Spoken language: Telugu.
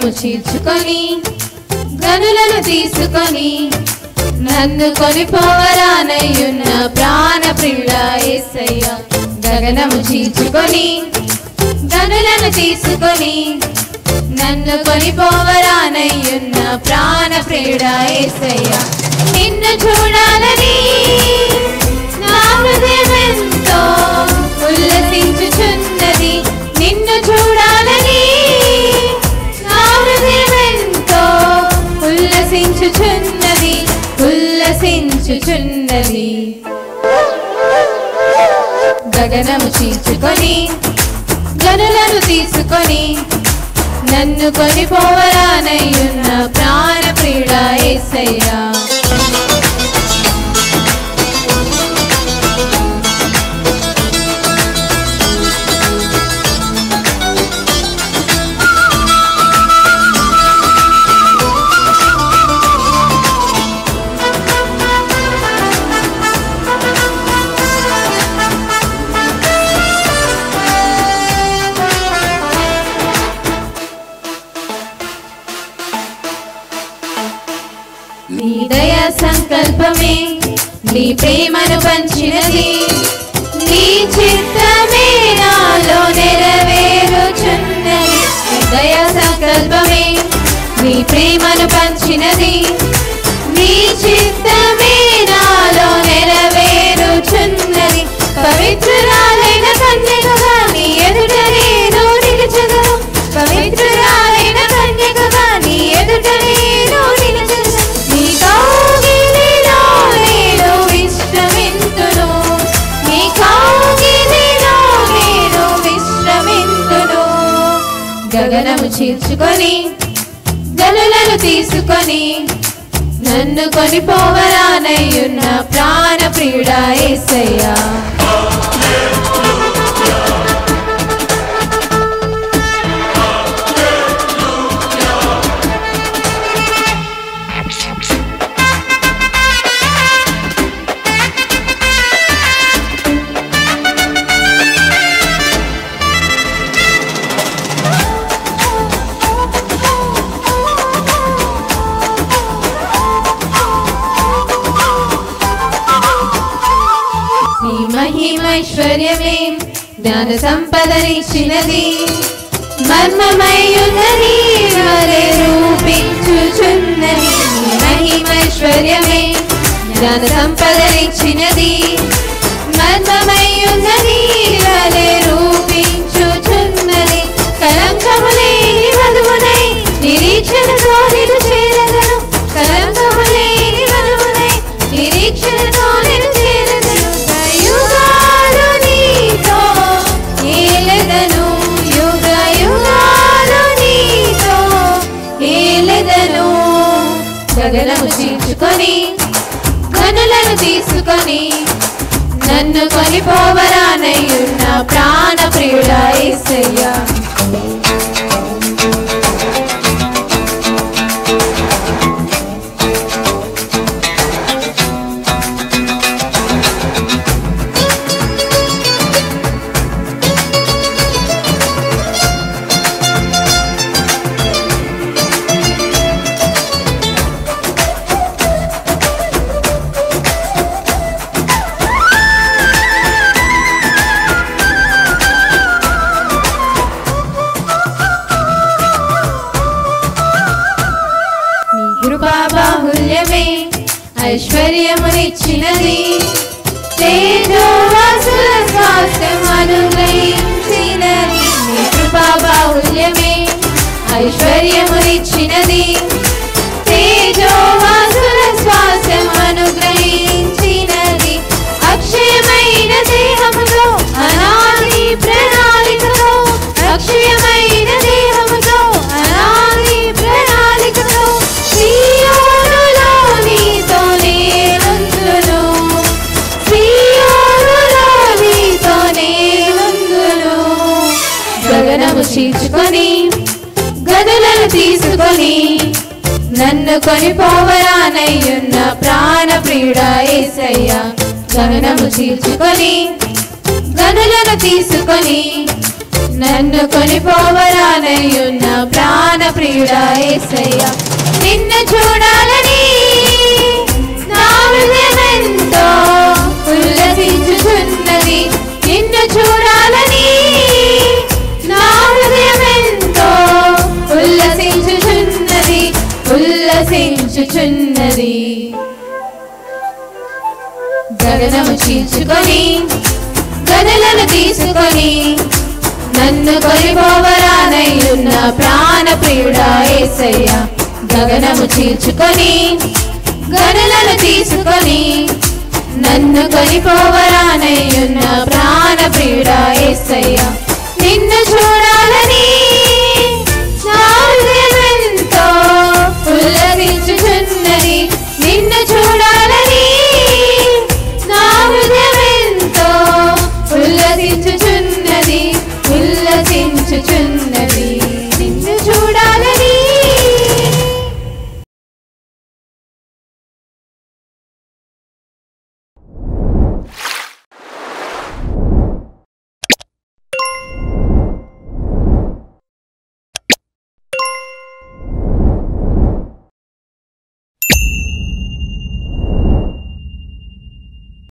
గగనము చీల్చుకొని గనులను తీసుకొని నన్ను కొనిపోవరానయ్యున్న ప్రాణ ప్రియుడా యేసయ్యా గగనము చీల్చుకొని గనులను తీసుకొని నన్ను కొనిపోవరానయ్యున్న ప్రాణ ప్రియుడా యేసయ్యా నిన్ను చూడాలని నా హృదయమెంతో ఉల్లసించుచున్నది నిన్ను చూడాలని నా హృదయమెంతో ఉల్లసించుచున్నది గగనము చీల్చుకొని గనులను తీసుకొని నన్ను కొనిపోవరానయ్యున్న ప్రాణ ప్రియుడా యేసయ్యా నీ దయా సంకల్పమే నీ ప్రేమను పంచినది నీ చిత్తమే నాలో నెరవేరుచున్నది నీ దయా సంకల్పమే నీ ప్రేమను పంచినది నీ చిత్తమే నాలో నెరవేరుచున్నది పవిత్రురాలైన కన్యకగా నీ ఎదుట నేను నిలిచెదను పవిత్రురాలైన కన్యకగా నీ ఎదుట నేను నిలిచెదను గగనము చీల్చుకొని గనులను తీసుకొని నన్ను కొనిపోవరానయ్యున్న ప్రాణ ప్రియుడా యేసయ్యా మహిమైశ్వర్యమే జ్ఞాన సంపదనిచ్చినది మర్మమయున్నది వలె రూపించుచున్నది మహిమైశ్వర్యమే జ్ఞాన సంపదనిచ్చినది మర్మమయున్నది వలె రూపించుచున్నది కలంకము లేని వధువునై నిరీక్షణతో నిన్ను చేరదను కలంకము లేని వధువునై నిరీక్షణతో నిన్ను చేరదను గగనము చీల్చుకొని గనులను తీసుకొని నన్ను కొనిపోవరానయ్యున్న ప్రాణ ప్రియుడా యేసయ్యా బాహుల్యమే ఐశ్వర్యమునిచ్చినది తేజోవాసుల స్వాస్థ్యం అనుగ్రహించినది నీ కృపా బాహుల్యమే ఐశ్వర్యమునిచ్చినది తేజోవాసుల స్వాస్థ్యం అనుగ్రహించినది అక్షయమైన దేహముతో అనాది ప్రణాళికతో అక్షయమైన దేహముతో అనాది ప్రణాళికతో గగనము చీల్చుకొని గనులను తీసుకొని నన్ను కొనిపోవరానయ్యున్న ప్రాణ ప్రియుడా యేసయ్యా గగనము చీల్చుకొని గనులను తీసుకొని నన్ను కొనిపోవరానయ్యున్న ప్రాణ ప్రియుడా యేసయ్యా నిన్ను చూడాలని నా హృదయమెంతో ఉల్లసించుచున్నది నిన్ను చూడాలని నా హృదయమెంతో ఉల్లసించుచున్నది గగనము చీల్చుకొని గనులను తీసుకొని నన్ను కొనిపోవరానయ్యున్న ప్రాణ ప్రియుడా యేసయ్యా గగనము చీల్చుకొని గనులను తీసుకొని నన్ను కొనిపోవ